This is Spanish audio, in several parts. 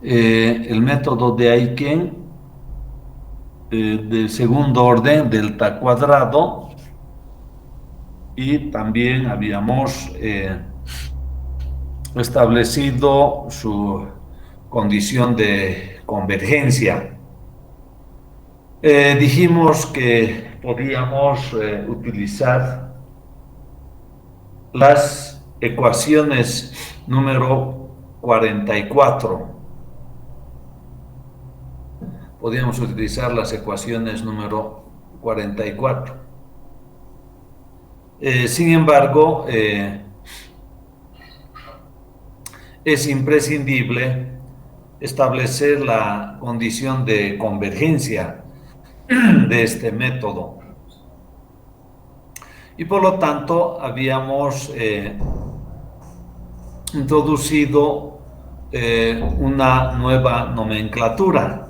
el método de Aiken del segundo orden, delta cuadrado, y también habíamos establecido su condición de convergencia. Dijimos que podíamos utilizar las ecuaciones número 44. Podíamos utilizar las ecuaciones número 44. Sin embargo, es imprescindible establecer la condición de convergencia de este método. Y por lo tanto, habíamos introducido una nueva nomenclatura,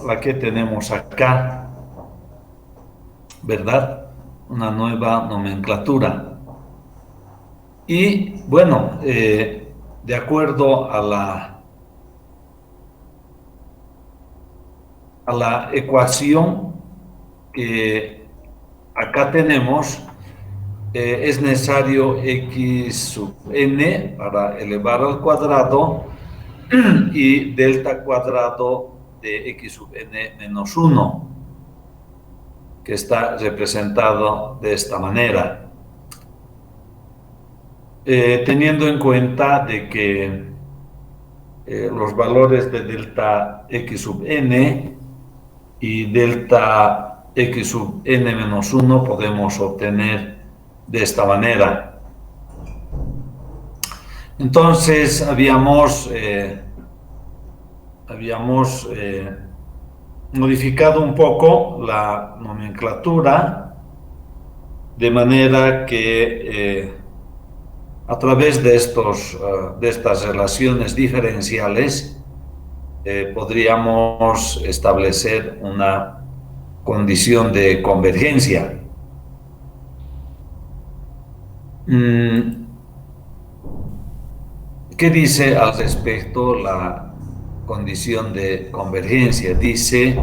la que tenemos acá, ¿verdad? Una nueva nomenclatura. Y bueno, de acuerdo a la ecuación que acá tenemos, es necesario x sub n para elevar al cuadrado y delta cuadrado de x sub n menos 1, que está representado de esta manera. Teniendo en cuenta de que los valores de delta x sub n y delta x sub n menos 1 podemos obtener de esta manera. Entonces habíamos modificado un poco la nomenclatura de manera que a través de estas relaciones diferenciales podríamos establecer una condición de convergencia. ¿Qué dice al respecto la condición de convergencia? Dice,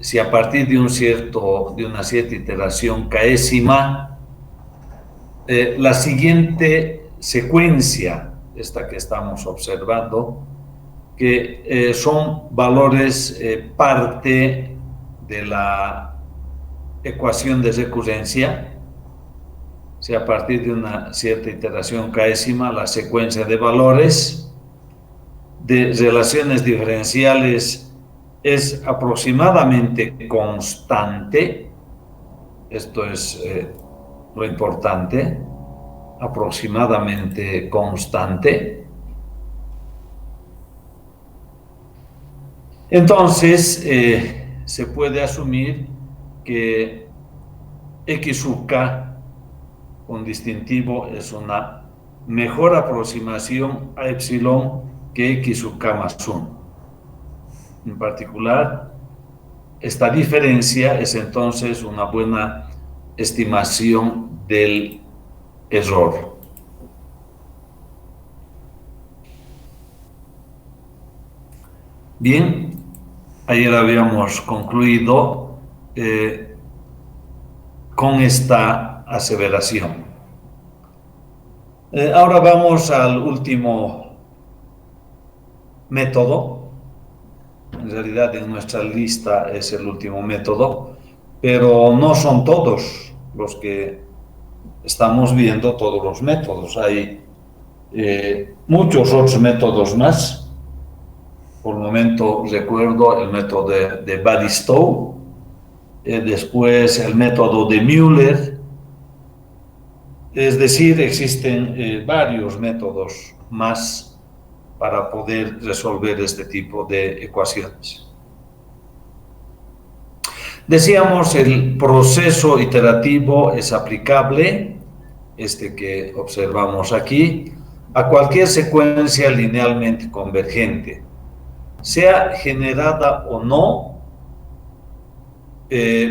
si a partir de una cierta iteración késima, la siguiente secuencia, esta que estamos observando, que son valores parte de la ecuación de recurrencia, si a partir de una cierta iteración késima, la secuencia de valores de relaciones diferenciales es aproximadamente constante. Esto es lo importante, aproximadamente constante. Entonces, se puede asumir que x sub k con distintivo es una mejor aproximación a epsilon que x sub k más 1. En particular, esta diferencia es entonces una buena estimación del error. Bien, ayer habíamos concluido con esta aseveración. Ahora vamos al último método. En realidad en nuestra lista es el último método, pero no son todos los que estamos viendo, todos los métodos. Hay muchos otros métodos más. Por el momento recuerdo el método de Baristow, después el método de Müller. Es decir, existen varios métodos más para poder resolver este tipo de ecuaciones. Decíamos, el proceso iterativo es aplicable, este que observamos aquí, a cualquier secuencia linealmente convergente, sea generada o no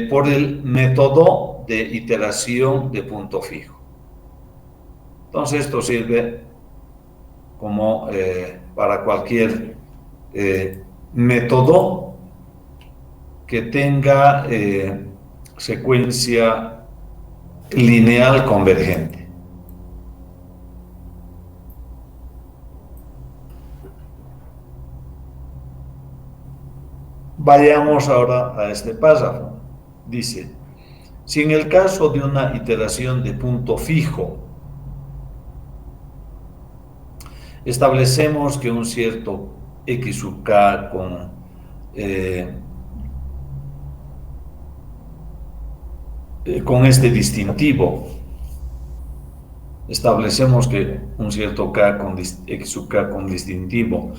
por el método de iteración de punto fijo. Entonces esto sirve como para cualquier método que tenga secuencia lineal convergente. Vayamos ahora a este párrafo. Dice, si en el caso de una iteración de punto fijo establecemos que un cierto x sub k con este distintivo, establecemos que un cierto k con x sub k con distintivo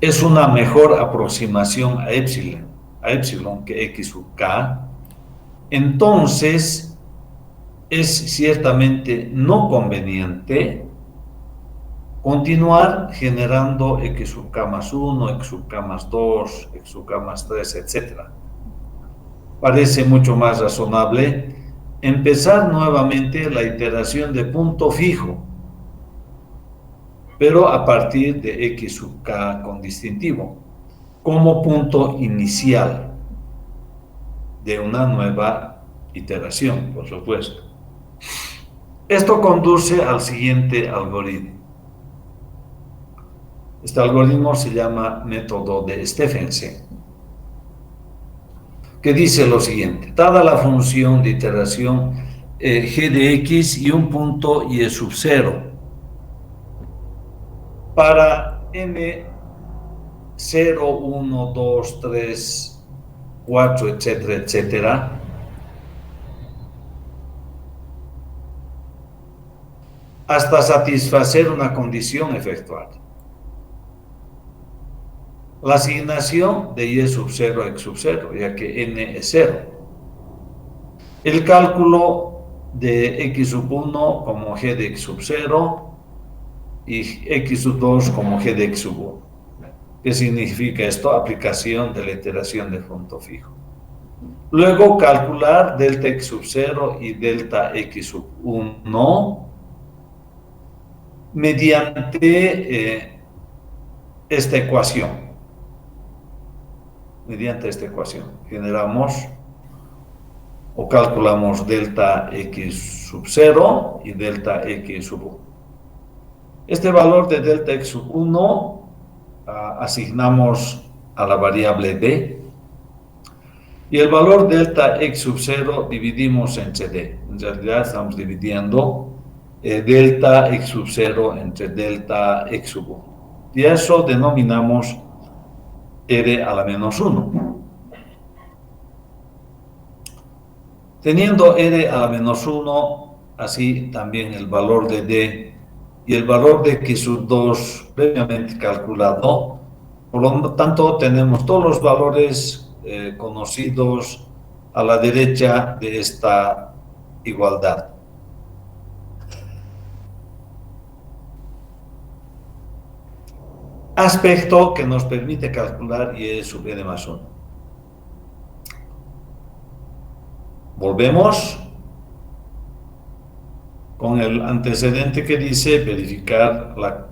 es una mejor aproximación a epsilon que x sub k, entonces es ciertamente no conveniente continuar generando x sub k más 1, x sub k más 2, x sub k más 3, etc. Parece mucho más razonable empezar nuevamente la iteración de punto fijo, pero a partir de x sub k con distintivo, como punto inicial de una nueva iteración, por supuesto. Esto conduce al siguiente algoritmo. Este algoritmo se llama método de Stephenson, que dice lo siguiente: dada la función de iteración g de x y un punto y sub 0 para n 0, 1, 2, 3, 4, etcétera, etcétera, hasta satisfacer una condición efectuada. La asignación de y sub 0 a x sub 0, ya que n es 0. El cálculo de x sub 1 como g de x sub 0 y x sub 2 como g de x sub 1. ¿Qué significa esto? Aplicación de la iteración de punto fijo. Luego calcular delta x sub 0 y delta x sub 1 mediante esta ecuación. Mediante esta ecuación generamos o calculamos delta x sub 0 y delta x sub 1. Este valor de delta x sub 1 asignamos a la variable d, y el valor delta x sub 0 dividimos entre d. En realidad estamos dividiendo delta x sub 0 entre delta x sub 1, y eso denominamos r a la menos 1. Teniendo r a la menos 1, así también el valor de d y el valor de x sub 2 previamente calculado, por lo tanto tenemos todos los valores conocidos a la derecha de esta igualdad. Aspecto que nos permite calcular y sub n más 1. Volvemos con el antecedente que dice verificar la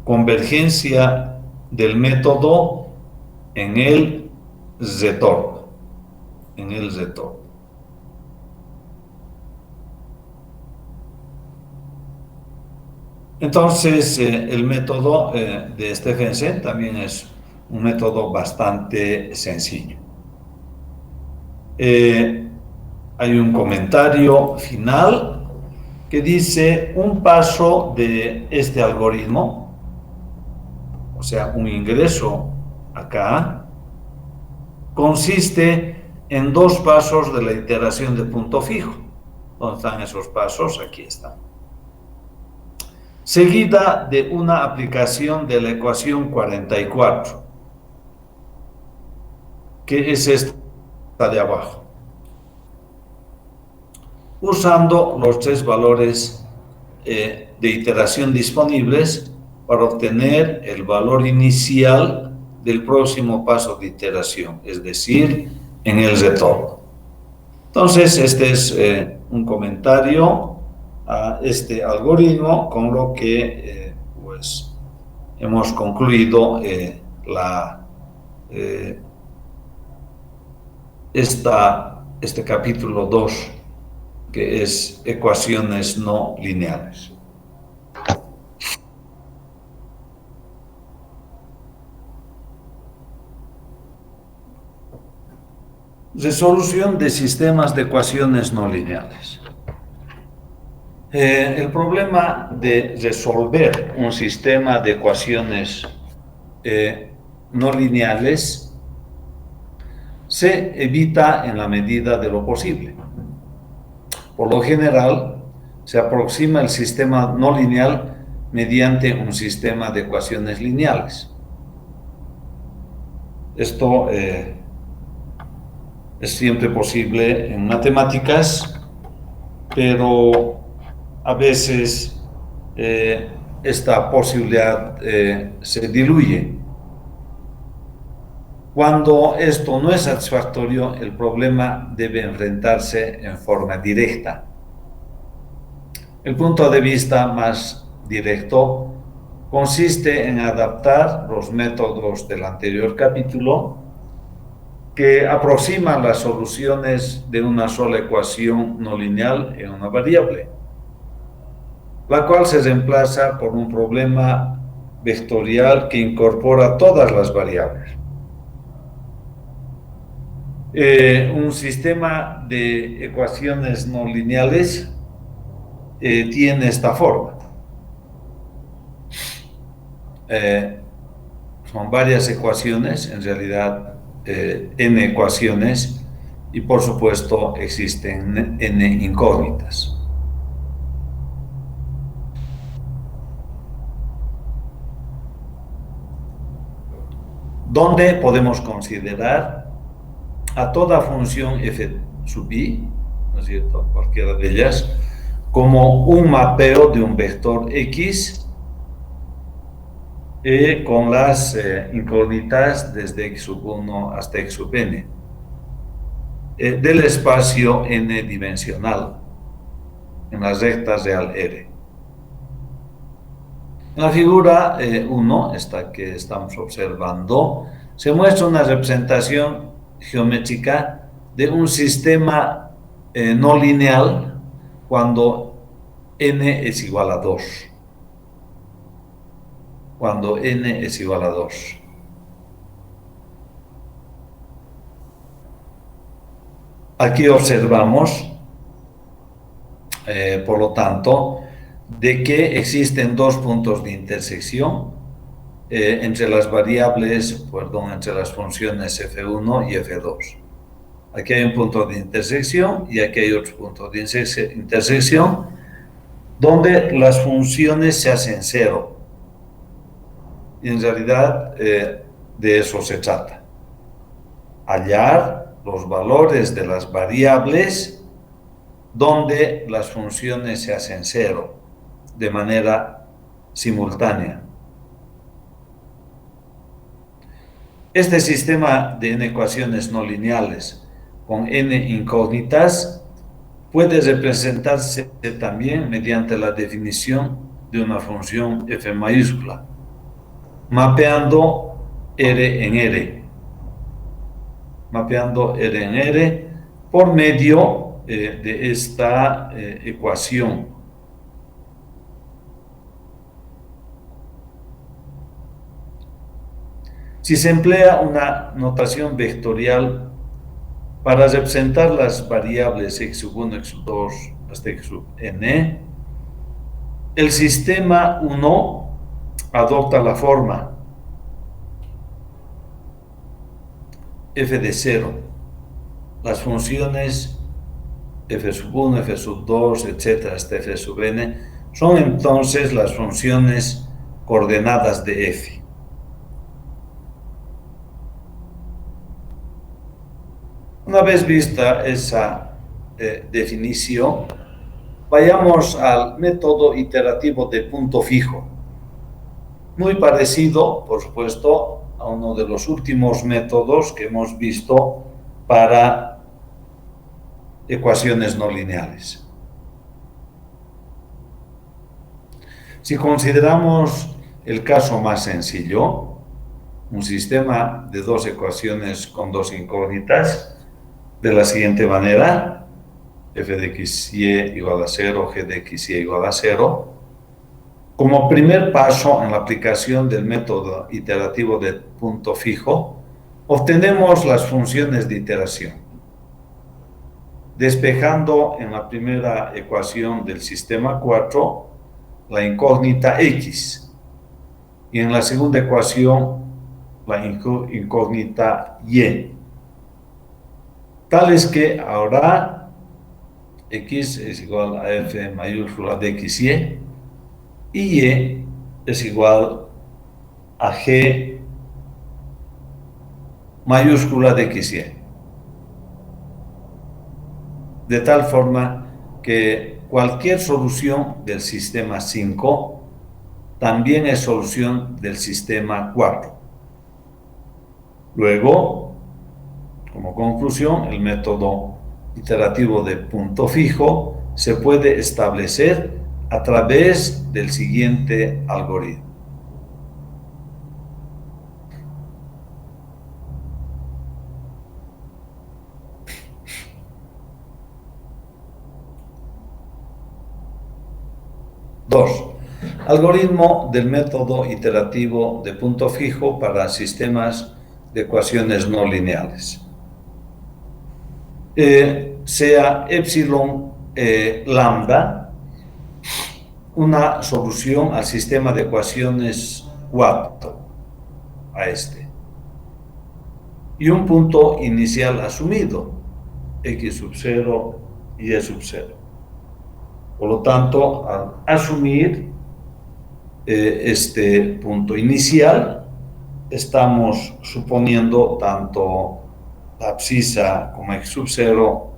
convergencia del método en el retorno. Entonces, el método de Stephenson también es un método bastante sencillo. Hay un comentario final que dice: un paso de este algoritmo, o sea, un ingreso acá, consiste en 2 pasos de la iteración de punto fijo. ¿Dónde están esos pasos? Aquí están. Seguida de una aplicación de la ecuación 44, que es esta de abajo, usando los 3 valores de iteración disponibles para obtener el valor inicial del próximo paso de iteración, es decir, en el retorno. Entonces, este es un comentario a este algoritmo, con lo que hemos concluido este capítulo 2, que es ecuaciones no lineales. Resolución de sistemas de ecuaciones no lineales. El problema de resolver un sistema de ecuaciones no lineales se evita en la medida de lo posible. Por lo general, se aproxima el sistema no lineal mediante un sistema de ecuaciones lineales. Esto es siempre posible en matemáticas, pero a veces esta posibilidad se diluye. Cuando esto no es satisfactorio, el problema debe enfrentarse en forma directa. El punto de vista más directo consiste en adaptar los métodos del anterior capítulo que aproximan las soluciones de una sola ecuación no lineal en una variable, la cual se reemplaza por un problema vectorial que incorpora todas las variables. Un sistema de ecuaciones no lineales tiene esta forma. Son varias ecuaciones, en realidad n ecuaciones, y por supuesto existen n incógnitas. Donde podemos considerar a toda función f sub i, ¿no es cierto?, cualquiera de ellas, como un mapeo de un vector x con las incógnitas desde x sub 1 hasta x sub n del espacio n dimensional en las rectas real R. En la figura 1, esta que estamos observando, se muestra una representación geométrica de un sistema no lineal cuando n es igual a 2. Cuando n es igual a 2. Aquí observamos, por lo tanto, de que existen dos puntos de intersección entre las variables, entre las funciones f1 y f2. Aquí hay un punto de intersección y aquí hay otro punto de intersección donde las funciones se hacen cero. Y en realidad de eso se trata. Hallar los valores de las variables donde las funciones se hacen cero de manera simultánea. Este sistema de n ecuaciones no lineales con n incógnitas puede representarse también mediante la definición de una función f mayúscula, mapeando R en R. Mapeando R en R por medio de esta ecuación. Si se emplea una notación vectorial para representar las variables x sub 1, x sub 2 hasta x sub n, el sistema 1 adopta la forma f de 0. Las funciones f sub 1, f sub 2, etc. hasta f sub n son entonces las funciones coordenadas de f. Una vez vista esa definición, vayamos al método iterativo de punto fijo. Muy parecido, por supuesto, a uno de los últimos métodos que hemos visto para ecuaciones no lineales. Si consideramos el caso más sencillo, un sistema de dos ecuaciones con dos incógnitas, de la siguiente manera: f de x y igual a 0, g de x y igual a 0. Como primer paso en la aplicación del método iterativo de punto fijo, obtenemos las funciones de iteración, despejando en la primera ecuación del sistema 4 la incógnita x y en la segunda ecuación la incógnita y. Tal es que ahora x es igual a f mayúscula de x y es igual a g mayúscula de x y. De tal forma que cualquier solución del sistema 5 también es solución del sistema 4. Luego, como conclusión, el método iterativo de punto fijo se puede establecer a través del siguiente algoritmo. Dos, algoritmo del método iterativo de punto fijo para sistemas de ecuaciones no lineales. Sea epsilon lambda una solución al sistema de ecuaciones 4, a este, y un punto inicial asumido, x sub 0 y y sub 0. Por lo tanto, al asumir este punto inicial, estamos suponiendo tanto la abscisa como x sub 0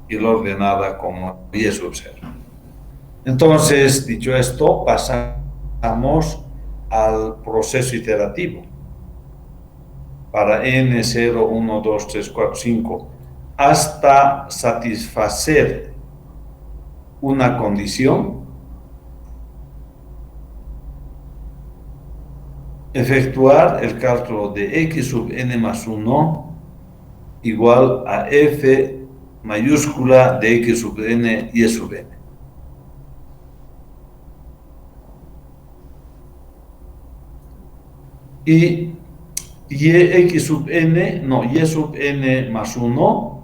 y la ordenada como y sub 0. Entonces, dicho esto, pasamos al proceso iterativo para n 0, 1, 2, 3, 4, 5 hasta satisfacer una condición, efectuar el cálculo de x sub n más 1 igual a f mayúscula de x sub n y sub n. Y y sub n más 1,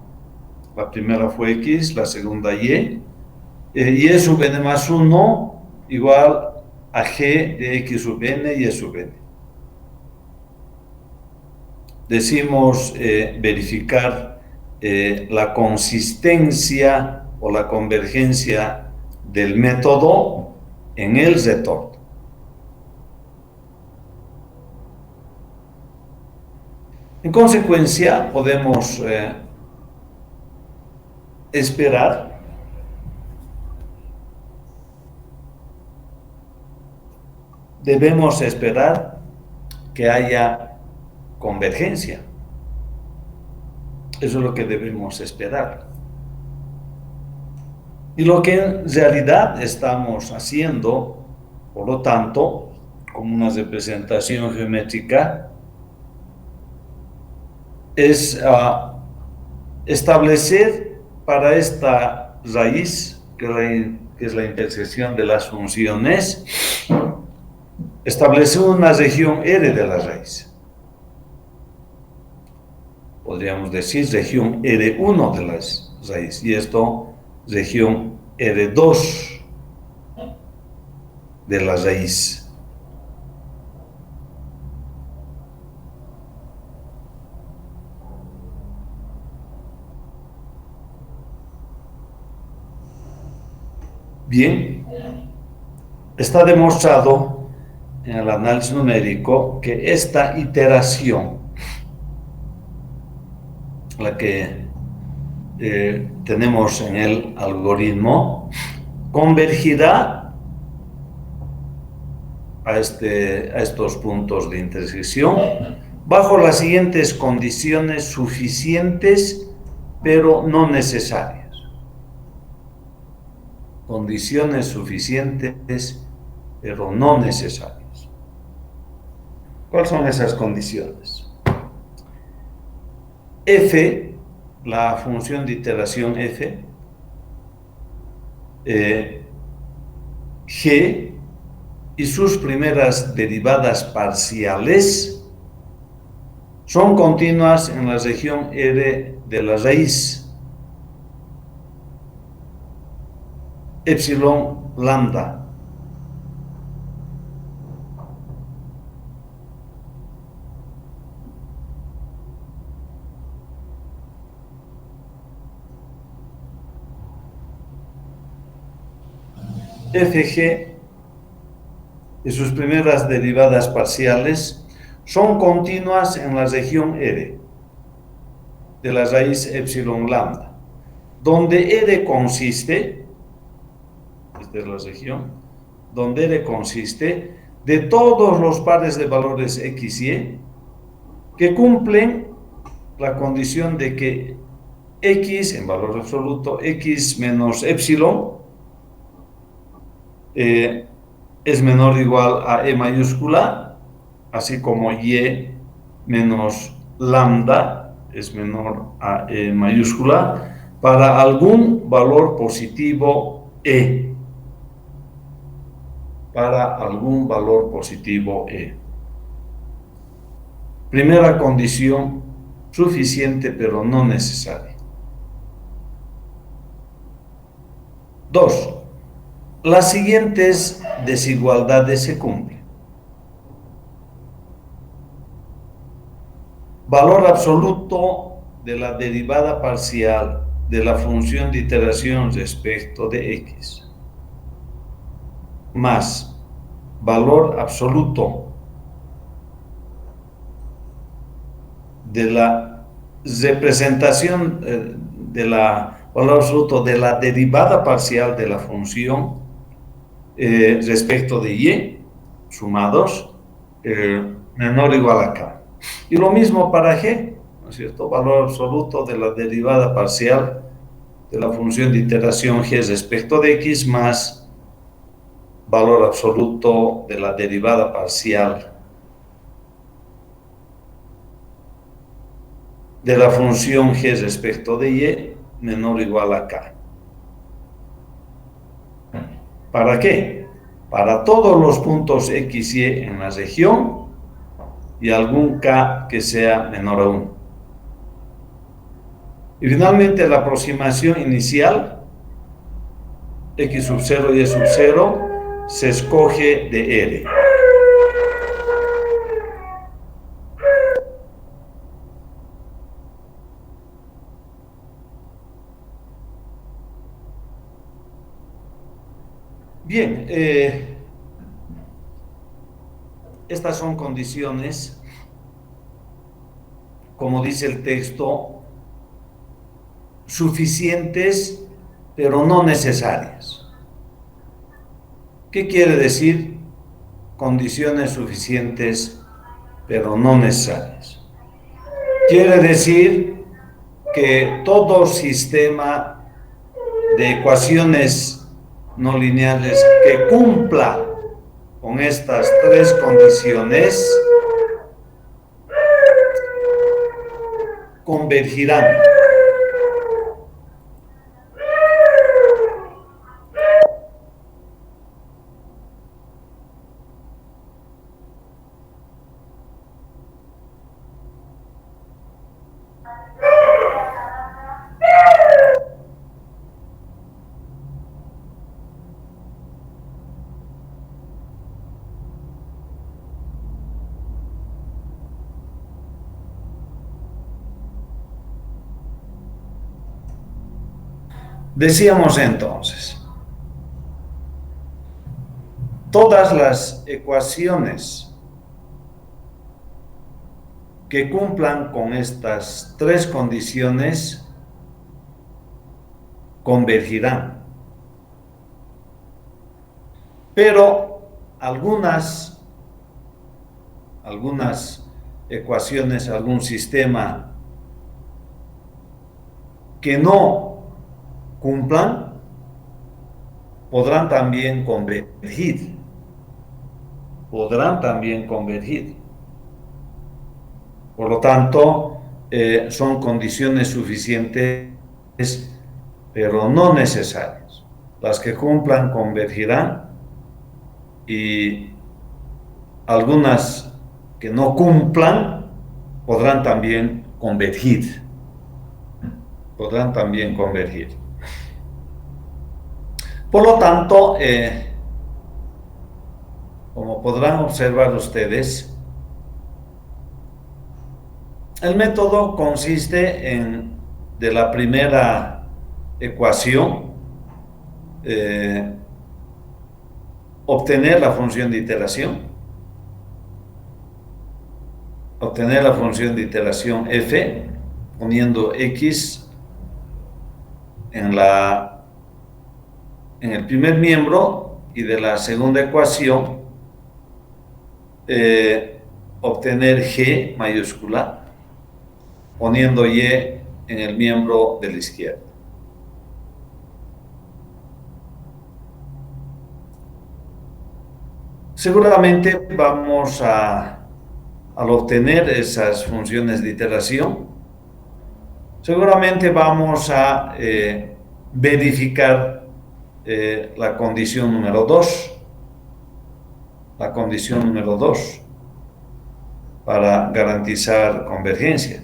la primera fue x, la segunda y sub n más 1 igual a g de x sub n y sub n. Decimos verificar la consistencia o la convergencia del método en el retorno. En consecuencia, podemos debemos esperar que haya convergencia. Eso es lo que debemos esperar. Y lo que en realidad estamos haciendo, por lo tanto, como una representación geométrica, es establecer para esta raíz, que es la intersección de las funciones, establecer una región R de la raíz. Podríamos decir región R1 de la raíz, y esto región R2 de la raíz. Bien, está demostrado en el análisis numérico que esta iteración, la que tenemos en el algoritmo, convergirá a estos puntos de intersección bajo las siguientes condiciones suficientes pero no necesarias. Condiciones suficientes pero no necesarias. ¿Cuáles son esas condiciones? F, la función de iteración f, g y sus primeras derivadas parciales son continuas en la región R de la raíz epsilon lambda. Fg y sus primeras derivadas parciales son continuas en la región R de la raíz epsilon lambda, donde R consiste, esta es la región, donde R consiste de todos los pares de valores x y y que cumplen la condición de que x en valor absoluto, x menos epsilon, es menor o igual a E mayúscula, así como Y menos lambda es menor a E mayúscula, para algún valor positivo E. Para algún valor positivo E. Primera condición, suficiente pero no necesaria. 2. Las siguientes desigualdades se cumplen. Valor absoluto de la derivada parcial de la función de iteración respecto de x más valor absoluto de la representación valor absoluto de la derivada parcial de la función respecto de y, sumados, menor o igual a k. Y lo mismo para g, ¿no es cierto? Valor absoluto de la derivada parcial de la función de iteración g respecto de x más valor absoluto de la derivada parcial de la función g respecto de y menor o igual a k. ¿Para qué? Para todos los puntos x y en la región y algún k que sea menor a 1. Y finalmente la aproximación inicial, x sub 0 y y sub 0, se escoge de R. Bien, estas son condiciones, como dice el texto, suficientes pero no necesarias. ¿Qué quiere decir condiciones suficientes pero no necesarias? Quiere decir que todo sistema de ecuaciones no lineales que cumpla con estas tres condiciones convergirán. Decíamos entonces, todas las ecuaciones que cumplan con estas tres condiciones convergirán. Pero algunas ecuaciones, algún sistema que no cumplan, podrán también convergir. Por lo tanto, son condiciones suficientes, pero no necesarias. Las que cumplan convergirán y algunas que no cumplan podrán también convergir. Podrán también convergir. Por lo tanto, como podrán observar ustedes, el método consiste en, de la primera ecuación, obtener la función de iteración, f, poniendo x en el primer miembro, y de la segunda ecuación, obtener g mayúscula, poniendo y en el miembro de la izquierda. Seguramente vamos al obtener esas funciones de iteración, seguramente vamos a verificar la condición número 2, para garantizar convergencia.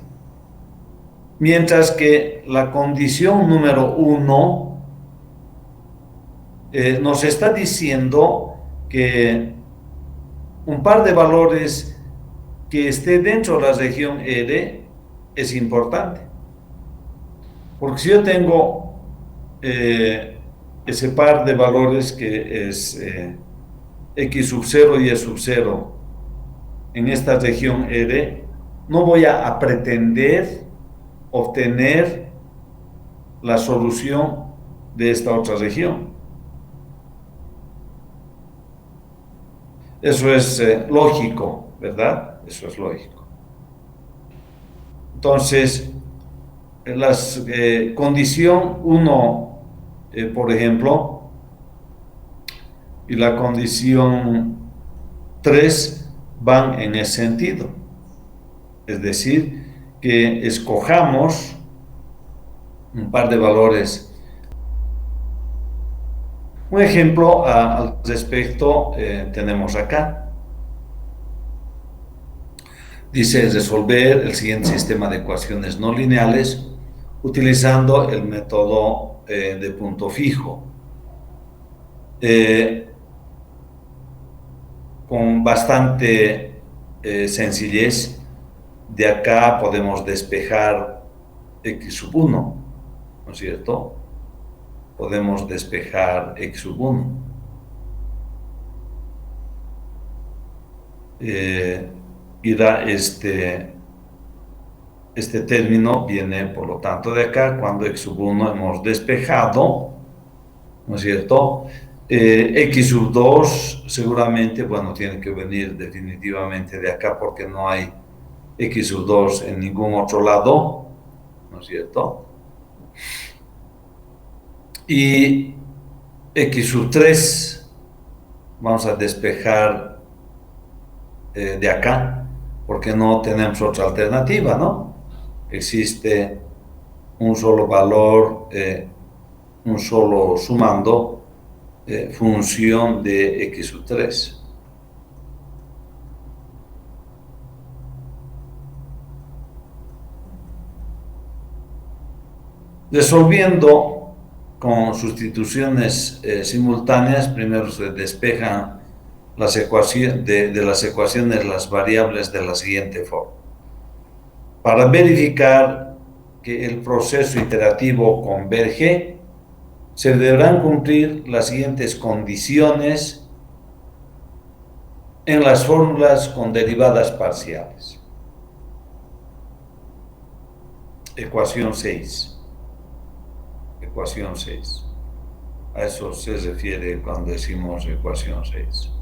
Mientras que la condición número 1 nos está diciendo que un par de valores que esté dentro de la región R es importante. Porque si yo tengo ese par de valores que es x sub 0 y y sub 0 en esta región R, no voy a pretender obtener la solución de esta otra región. Eso es lógico, ¿verdad? Eso es lógico. Entonces, la condición 1, por ejemplo, y la condición 3 van en ese sentido. Es decir, que escojamos un par de valores. Un ejemplo al respecto tenemos acá. Dice resolver el siguiente sistema de ecuaciones no lineales utilizando el método de punto fijo. Con bastante sencillez, de acá podemos despejar x sub 1, ¿no es cierto? Podemos despejar x sub 1. Y da este término viene, por lo tanto, de acá, cuando x sub 1 hemos despejado, ¿no es cierto? X sub 2 seguramente, bueno, tiene que venir definitivamente de acá porque no hay x sub 2 en ningún otro lado, ¿no es cierto? Y x sub 3 vamos a despejar de acá porque no tenemos otra alternativa, ¿no? Existe un solo valor, un solo sumando función de x sub 3. Resolviendo con sustituciones simultáneas, primero se despejan las ecuaciones de las ecuaciones las variables de la siguiente forma. Para verificar que el proceso iterativo converge, se deberán cumplir las siguientes condiciones en las fórmulas con derivadas parciales. Ecuación 6. Ecuación 6. A eso se refiere cuando decimos ecuación 6.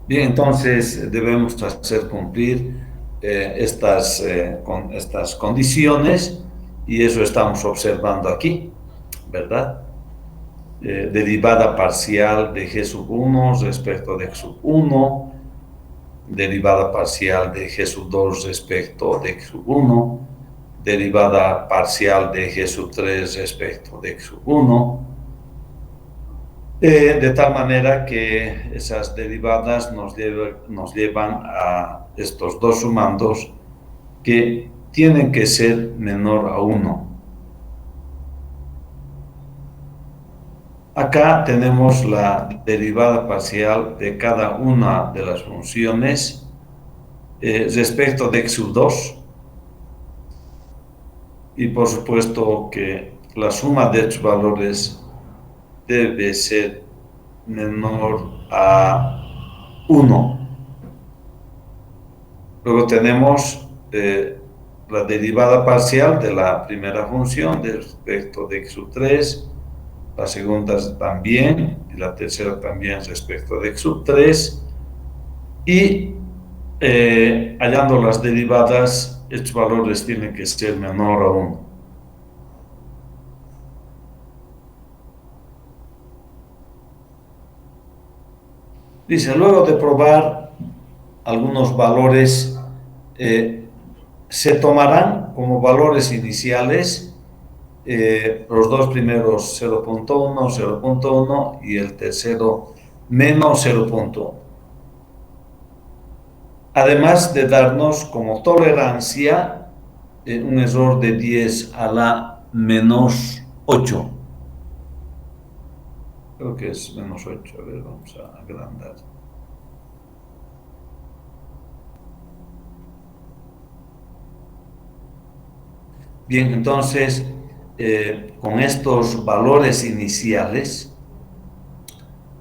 Bien, entonces debemos hacer cumplir estas condiciones y eso estamos observando aquí, ¿verdad? Derivada parcial de g sub 1 respecto de x sub 1, derivada parcial de g sub 2 respecto de x sub 1, derivada parcial de g sub 3 respecto de x sub 1, de tal manera que esas derivadas nos llevan a estos dos sumandos que tienen que ser menor a 1. Acá tenemos la derivada parcial de cada una de las funciones respecto de x sub 2, y por supuesto que la suma de estos valores debe ser menor a 1. Luego tenemos la derivada parcial de la primera función respecto de x sub 3, la segunda también, y la tercera también respecto de x sub 3, y hallando las derivadas, estos valores tienen que ser menor a 1. Dice, luego de probar algunos valores, se tomarán como valores iniciales los dos primeros 0.1, 0.1 y el tercero menos 0.1. Además de darnos como tolerancia un error de 10 a la menos 8. Creo que es menos 8. A ver, vamos a agrandar. Bien, entonces, con estos valores iniciales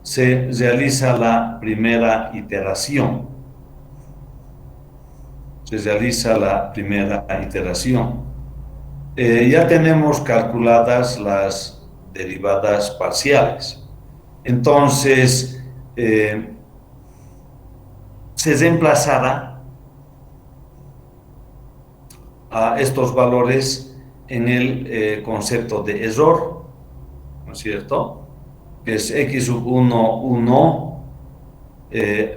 se realiza la primera iteración. Ya tenemos calculadas las derivadas parciales. Entonces, se reemplazará a estos valores en el concepto de error, ¿no es cierto? Que es x sub 1, 1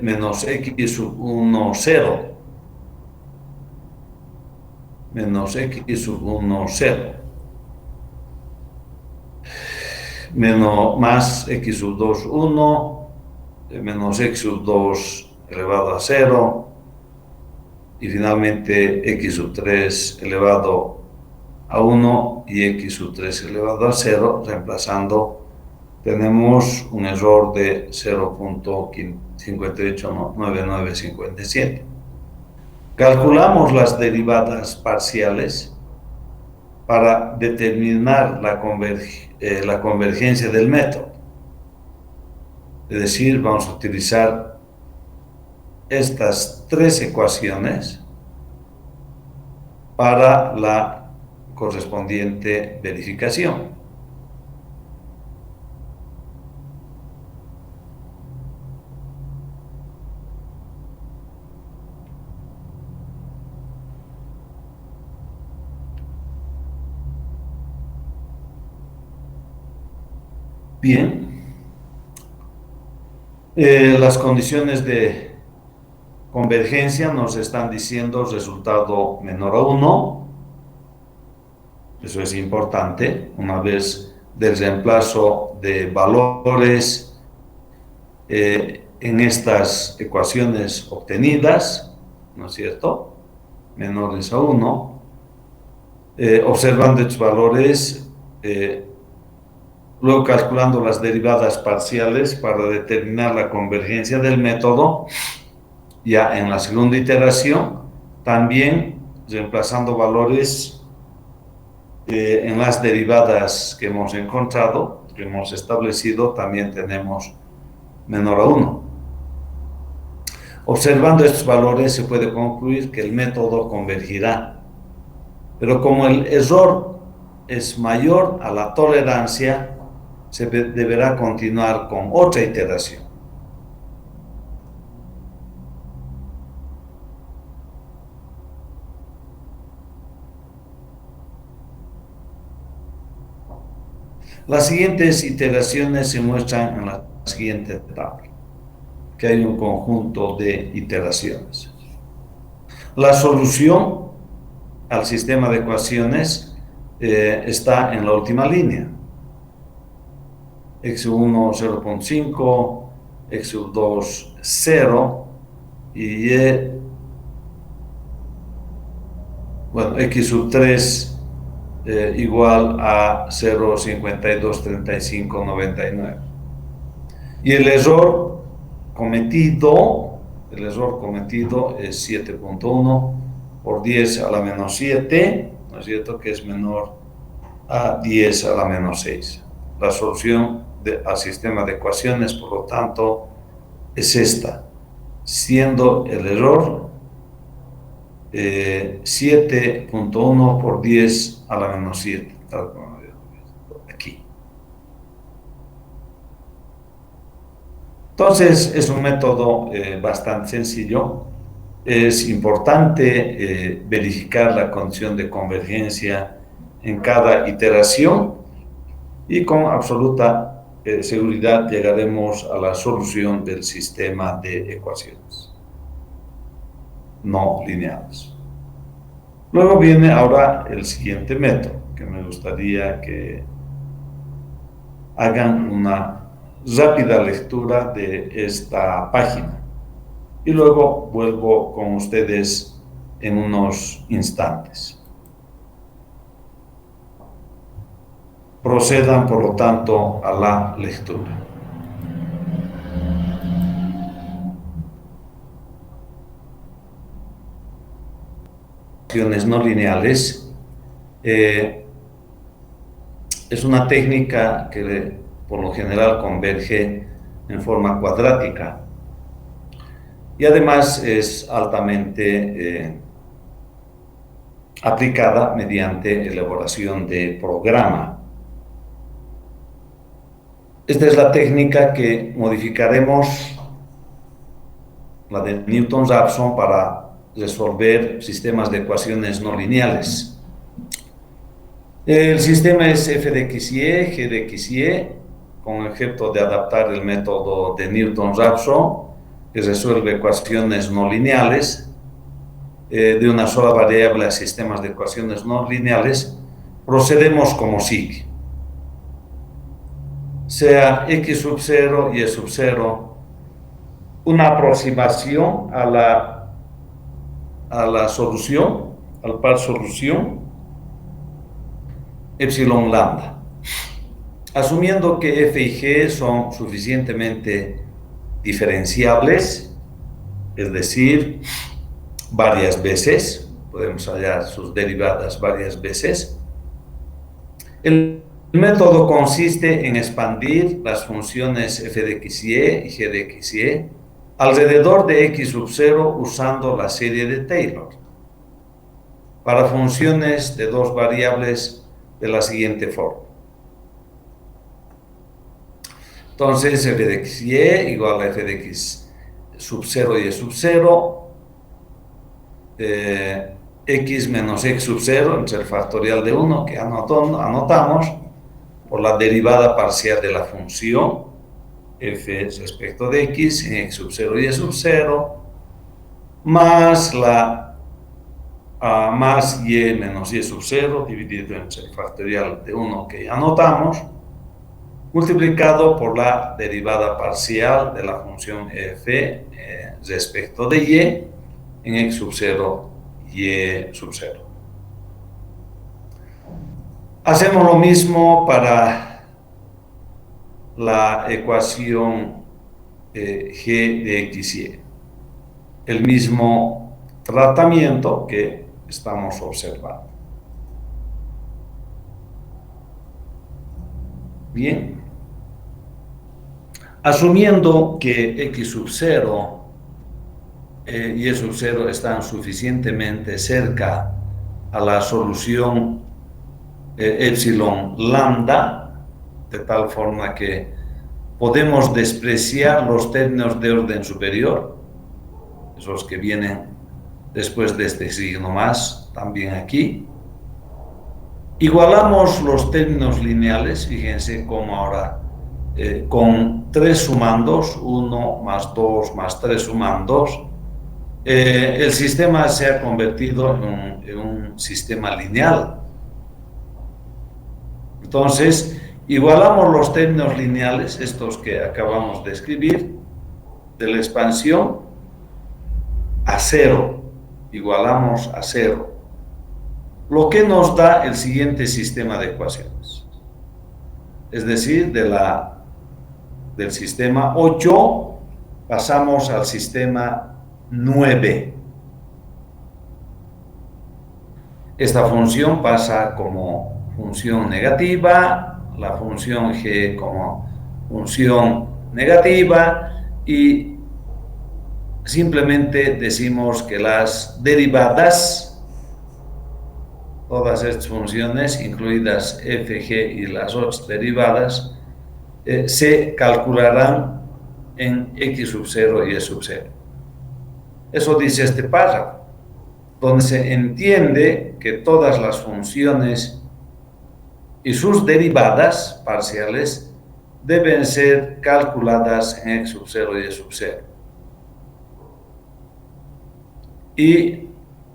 menos x sub 1, 0. Menos x sub 1, 0. Menos más x sub 2, 1, menos x sub 2 elevado a 0, y finalmente x sub 3 elevado a 1 y x sub 3 elevado a 0, reemplazando, tenemos un error de 0.589957. Calculamos las derivadas parciales para determinar la convergencia del método. Es decir, vamos a utilizar estas tres ecuaciones para la correspondiente verificación. Bien, las condiciones de convergencia nos están diciendo resultado menor a 1. Eso es importante. Una vez del reemplazo de valores en estas ecuaciones obtenidas, ¿no es cierto?, menores a 1, observando estos valores, luego calculando las derivadas parciales para determinar la convergencia del método. Ya en la segunda iteración, también reemplazando valores en las derivadas que hemos encontrado, que hemos establecido, también tenemos menor a 1. Observando estos valores se puede concluir que el método convergirá, pero como el error es mayor a la tolerancia, se deberá continuar con otra iteración. Las siguientes iteraciones se muestran en la siguiente tabla, que hay un conjunto de iteraciones. La solución al sistema de ecuaciones está en la última línea. x1 0.5, x2 0 y x sub 3 igual a 0,523599. Y el error cometido es 7.1 por 10 a la menos 7, ¿no es cierto?, que es menor a 10 a la menos 6. La solución al sistema de ecuaciones, por lo tanto, es esta, siendo el error 7.1 por 10 a la menos 7, tal como aquí. Entonces, es un método bastante sencillo. Es importante verificar la condición de convergencia en cada iteración y con absoluta seguridad llegaremos a la solución del sistema de ecuaciones no lineales. Luego viene ahora el siguiente método, que me gustaría que hagan una rápida lectura de esta página y luego vuelvo con ustedes en unos instantes. Procedan, por lo tanto, a la lectura. No lineales es una técnica que por lo general converge en forma cuadrática y además es altamente aplicada mediante elaboración de programa. Esta es la técnica que modificaremos, la de Newton-Raphson, para resolver sistemas de ecuaciones no lineales. El sistema es f de x y e, g de x y e, con objeto de adaptar el método de Newton-Raphson, que resuelve ecuaciones no lineales de una sola variable a sistemas de ecuaciones no lineales. Procedemos como sigue. Sea x sub 0 y e sub 0 una aproximación a la solución, al par solución, epsilon lambda. Asumiendo que f y g son suficientemente diferenciables, es decir, varias veces, podemos hallar sus derivadas varias veces, el método consiste en expandir las funciones f de x y e y g de x y e alrededor de x sub 0 usando la serie de Taylor para funciones de dos variables de la siguiente forma. Entonces, f de x y e igual a f de x sub 0 y e sub 0, x menos x sub 0 entre el factorial de 1 que anotamos por la derivada parcial de la función f respecto de x en x sub 0 y e sub 0, más más y menos y sub 0 dividido entre el factorial de 1 que anotamos, multiplicado por la derivada parcial de la función f respecto de y en x sub 0 y e sub 0. Hacemos lo mismo para la ecuación g de x y e. El mismo tratamiento que estamos observando. Bien. Asumiendo que x sub 0 y e sub 0 están suficientemente cerca a la solución epsilon lambda, de tal forma que podemos despreciar los términos de orden superior, esos que vienen después de este signo más, también aquí. Igualamos los términos lineales, fíjense cómo ahora con 3 sumandos, 1 más 2 más 3 sumandos, el sistema se ha convertido en un sistema lineal. Entonces, igualamos los términos lineales, estos que acabamos de escribir, de la expansión, a 0. Igualamos a 0. Lo que nos da el siguiente sistema de ecuaciones. Es decir, del sistema 8 pasamos al sistema 9. Esta función pasa como función negativa, la función g como función negativa, y simplemente decimos que las derivadas, todas estas funciones, incluidas f, g y las otras derivadas, se calcularán en x sub 0 y y sub 0. Eso dice este párrafo, donde se entiende que todas las funciones y sus derivadas parciales deben ser calculadas en x sub 0 y y sub 0. Y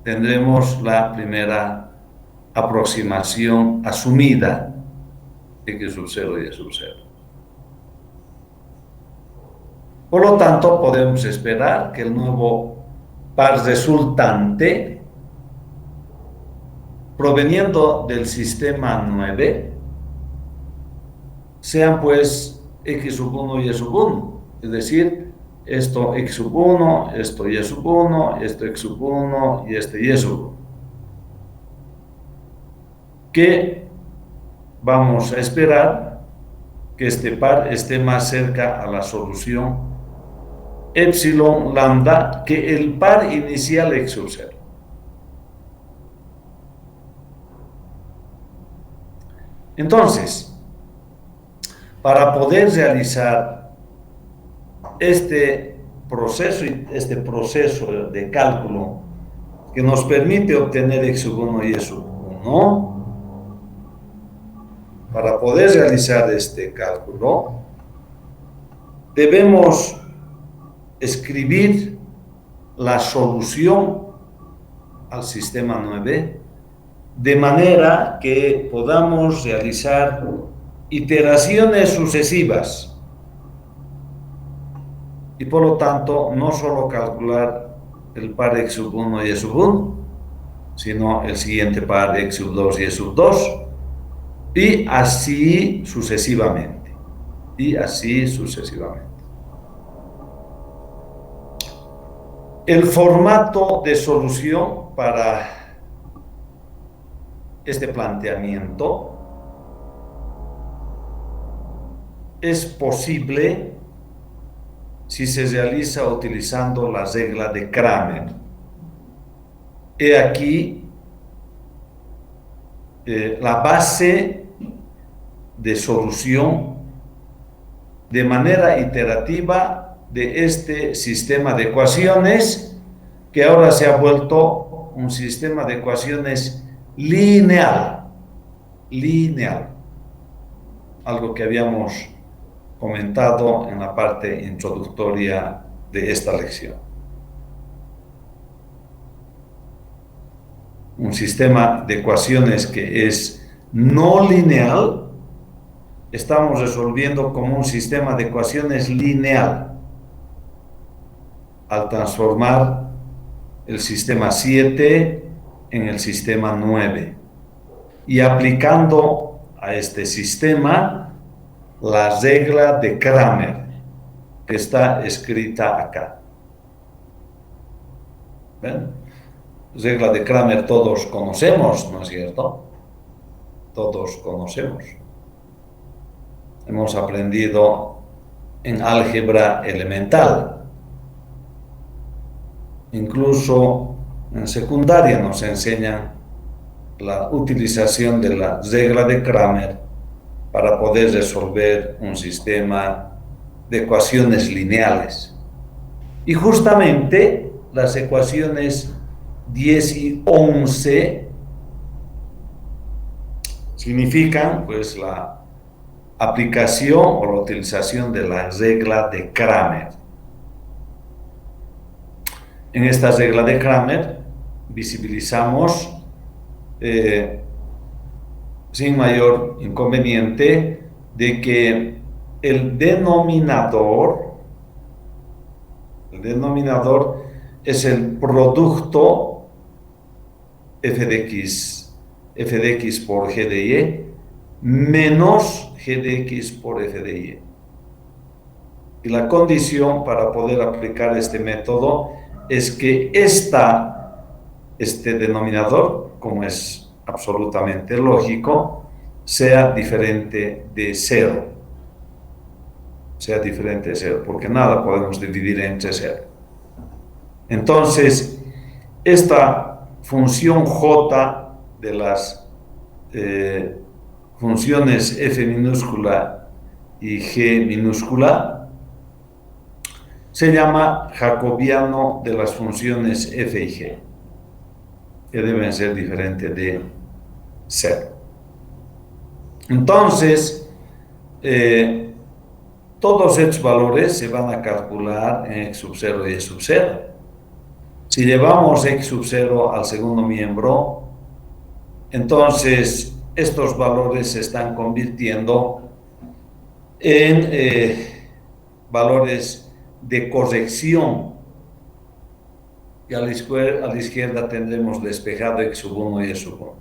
tendremos la primera aproximación asumida, x sub 0 y y sub 0. Por lo tanto, podemos esperar que el nuevo par resultante, proveniendo del sistema 9, sean pues x sub 1 y y sub 1, es decir, esto x sub 1, esto y sub 1, esto x sub 1 y este y sub 1. Que vamos a esperar que este par esté más cerca a la solución epsilon lambda que el par inicial x sub 0. Entonces, para poder realizar este proceso de cálculo que nos permite obtener x sub 1 y y sub 1, para poder realizar este cálculo, debemos escribir la solución al sistema 9 de manera que podamos realizar iteraciones sucesivas y por lo tanto no solo calcular el par x sub 1 y y sub 1, sino el siguiente par x sub 2 y y sub 2, y así sucesivamente, El formato de solución para este planteamiento es posible si se realiza utilizando la regla de Cramer. He aquí la base de solución de manera iterativa de este sistema de ecuaciones, que ahora se ha vuelto un sistema de ecuaciones lineal, algo que habíamos comentado en la parte introductoria de esta lección. Un sistema de ecuaciones que es no lineal, estamos resolviendo como un sistema de ecuaciones lineal al transformar el sistema 7 en el sistema 9 y aplicando a este sistema la regla de Cramer que está escrita acá. ¿Ven? Regla de Cramer todos conocemos, ¿no es cierto? Todos conocemos. Hemos aprendido en álgebra elemental. Incluso en secundaria nos enseñan la utilización de la regla de Cramer para poder resolver un sistema de ecuaciones lineales. Y justamente las ecuaciones 10 y 11 significan pues la aplicación o la utilización de la regla de Cramer. En esta regla de Cramer visibilizamos sin mayor inconveniente de que el denominador es el producto f de x por g de y menos g de x por f de y. Y la condición para poder aplicar este método es que este denominador, como es absolutamente lógico, sea diferente de cero. Porque nada podemos dividir entre cero. Entonces, esta función j de las funciones f minúscula y g minúscula se llama jacobiano de las funciones f y g, que deben ser diferentes de cero. Entonces, todos estos valores se van a calcular en x sub 0 y y sub 0. Si llevamos x sub 0 al segundo miembro, entonces estos valores se están convirtiendo en valores de corrección. Y a la izquierda tendremos despejado x sub 1 y y sub 1.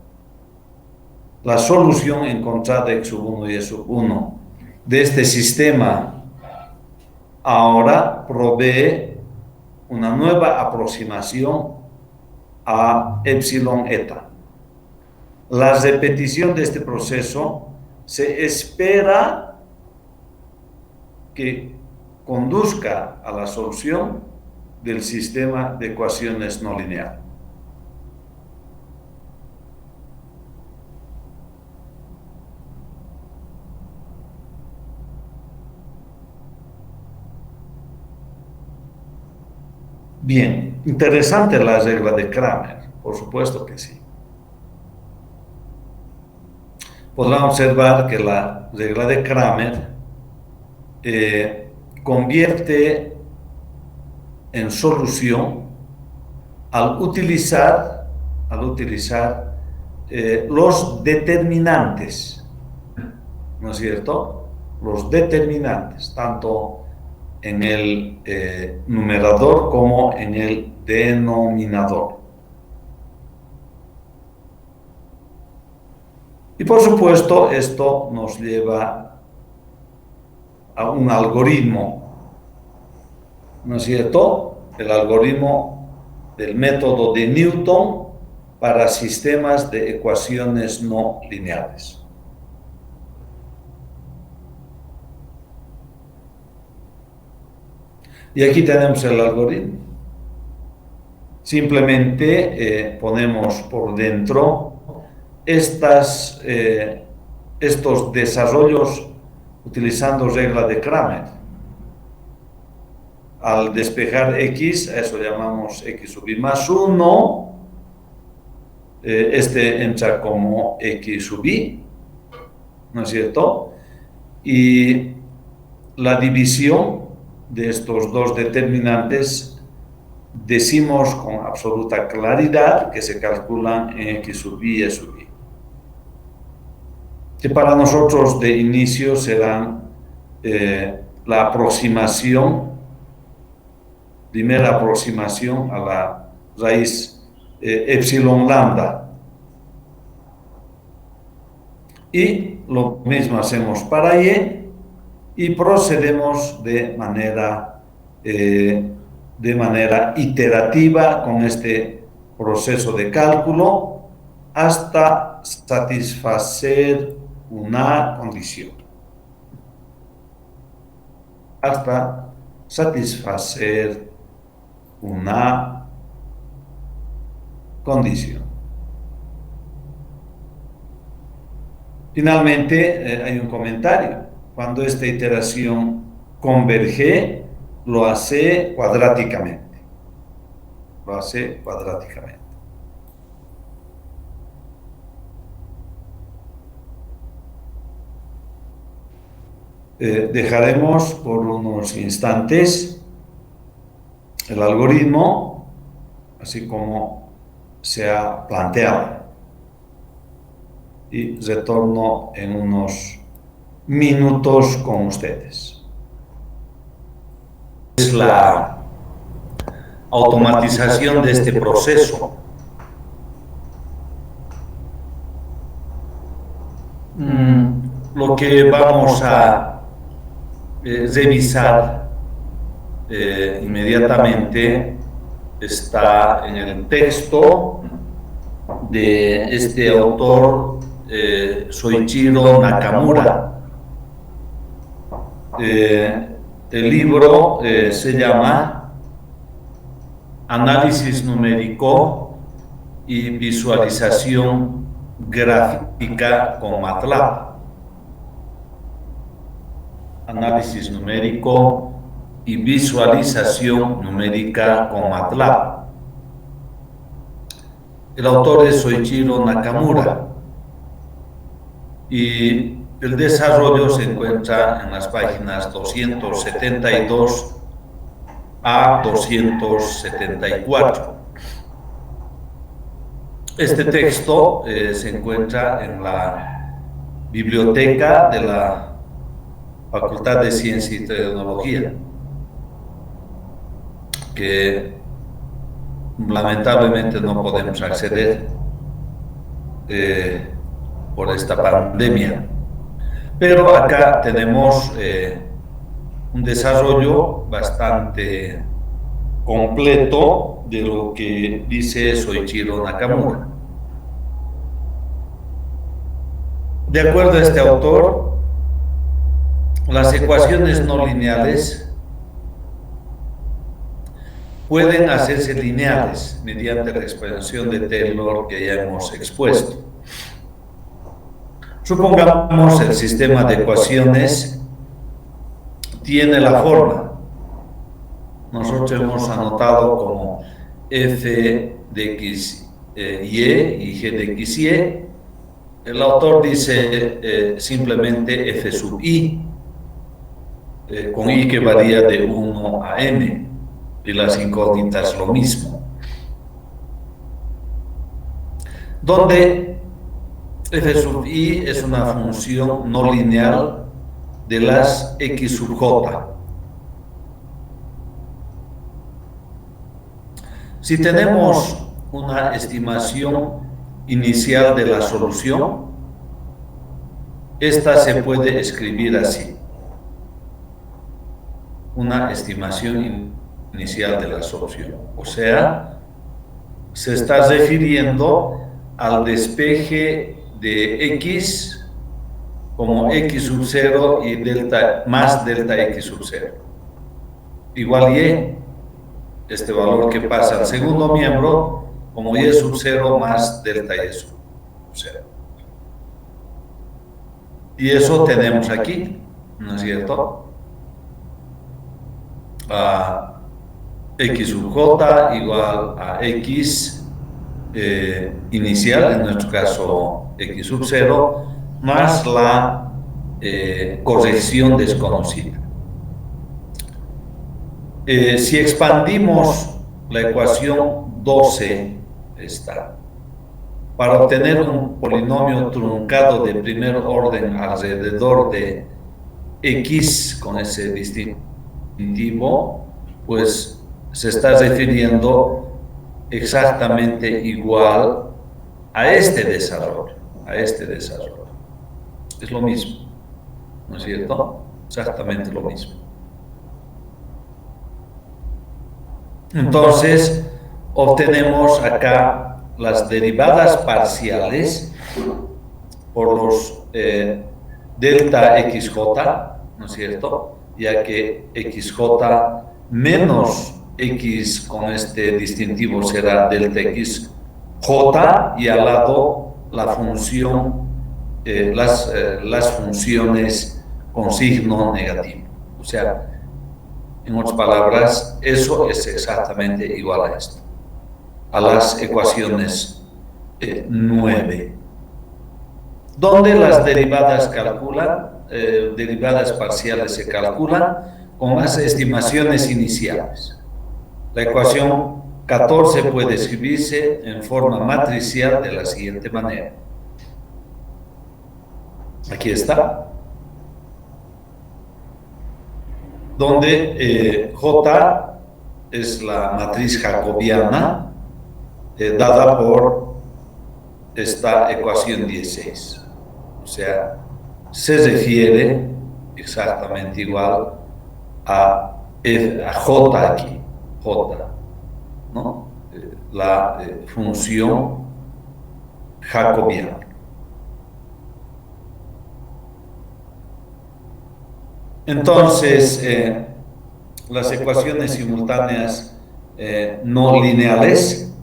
La solución encontrada x sub 1 y y sub 1 de este sistema ahora provee una nueva aproximación a epsilon eta. La repetición de este proceso se espera que conduzca a la solución del sistema de ecuaciones no lineal. Bien, interesante la regla de Cramer, por supuesto que sí. Podrán observar que la regla de Cramer convierte en solución al utilizar los determinantes, ¿no es cierto? Los determinantes, tanto en el numerador como en el denominador. Y por supuesto, esto nos lleva a un algoritmo, ¿no es cierto? El algoritmo del método de Newton para sistemas de ecuaciones no lineales. Y aquí tenemos el algoritmo. Simplemente ponemos por dentro estos desarrollos utilizando regla de Cramer. Al despejar x, a eso llamamos x sub i más 1, este entra como x sub i, ¿no es cierto? Y la división de estos dos determinantes decimos con absoluta claridad que se calculan en x sub i y sub i, que para nosotros de inicio serán la aproximación, primera aproximación a la raíz epsilon lambda. Y lo mismo hacemos para y procedemos de manera iterativa con este proceso de cálculo hasta satisfacer una condición. Hasta satisfacer una condición. Finalmente, hay un comentario. Cuando esta iteración converge, lo hace cuadráticamente. Dejaremos por unos instantes el algoritmo, así como se ha planteado. Y retorno en unos minutos con ustedes. Es la automatización de este proceso. Lo que vamos a revisar inmediatamente está en el texto de este autor, Soichiro Nakamura. El libro se llama Análisis numérico y visualización gráfica con MATLAB. Análisis numérico y visualización numérica con MATLAB. El autor es Soichiro Nakamura y el desarrollo se encuentra en las páginas 272 a 274. Este texto se encuentra en la biblioteca de la Facultad de Ciencia y Tecnología, que lamentablemente no podemos acceder por esta pandemia. Pero acá tenemos un desarrollo bastante completo de lo que dice Soichiro Nakamura. De acuerdo a este autor, las ecuaciones no lineales pueden hacerse lineales mediante la expansión de Taylor que ya hemos expuesto. Supongamos el sistema de ecuaciones tiene la forma. Nosotros hemos anotado como f de x, y y g de x, y. El autor dice simplemente f sub i, con i que varía de 1 a n, y las incógnitas lo mismo. Donde f sub i es una función no lineal de las x sub j. Si tenemos una estimación inicial de la solución, esta se puede escribir así: una estimación inicial de la solución. O sea, se está refiriendo al despeje de x como x sub 0 y delta más delta x sub 0 igual y, este valor que pasa al segundo miembro como y sub 0 más delta y sub 0. Y eso tenemos aquí, ¿no es cierto? X sub j igual a x inicial, en nuestro caso x sub 0, más la corrección desconocida. Si expandimos la ecuación 12, esta, para obtener un polinomio truncado de primer orden alrededor de x con ese distintivo, pues se está refiriendo exactamente igual a este desarrollo, Es lo mismo, ¿no es cierto? Exactamente lo mismo. Entonces, obtenemos acá las derivadas parciales por los delta xj, ¿no es cierto? Ya que xj menos x con este distintivo será delta xj, y al lado la función, las funciones con signo negativo. O sea, en otras palabras, eso es exactamente igual a esto, a las ecuaciones 9. donde las derivadas parciales se calculan con las estimaciones iniciales. La ecuación 14 puede escribirse en forma matricial de la siguiente manera. Aquí está. Donde J es la matriz jacobiana dada por esta ecuación 16. O sea, se refiere exactamente igual a J aquí, J, ¿no? La función jacobiana. Entonces, las ecuaciones simultáneas no lineales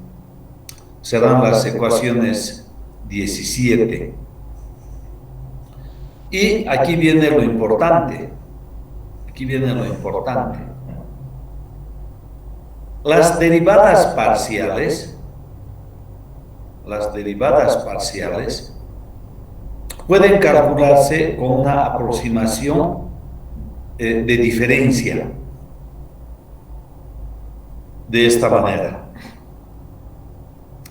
serán las ecuaciones 17. Y aquí viene lo importante. Aquí viene lo importante. Las derivadas parciales pueden calcularse con una aproximación de diferencia de esta manera.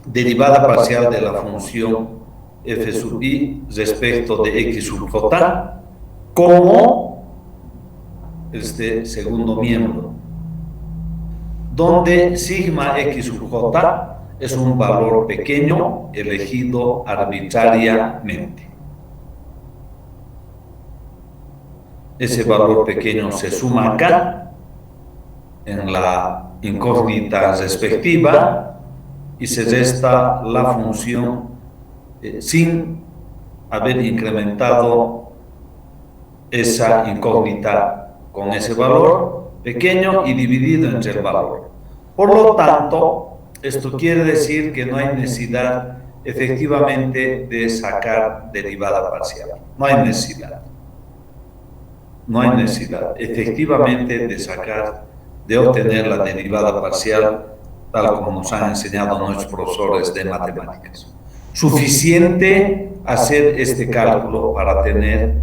Derivada parcial de la función f sub i respecto de x sub j como este segundo miembro, donde sigma x sub j es un valor pequeño elegido arbitrariamente. Ese valor pequeño se suma acá en la incógnita respectiva y se resta la función sin haber incrementado esa incógnita con ese valor pequeño y dividido entre el valor. Por lo tanto, esto quiere decir que no hay necesidad efectivamente de sacar derivada parcial. No hay necesidad. No hay necesidad efectivamente de obtener la derivada parcial tal como nos han enseñado nuestros profesores de matemáticas. Suficiente hacer este cálculo para tener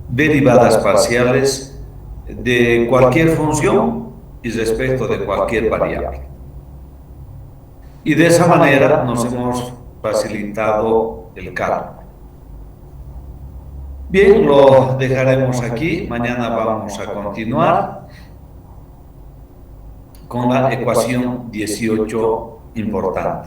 derivadas parciales de cualquier función y respecto de cualquier variable. Y de esa manera nos hemos facilitado el cálculo. Bien, lo dejaremos aquí. Mañana vamos a continuar con la ecuación 18 importante.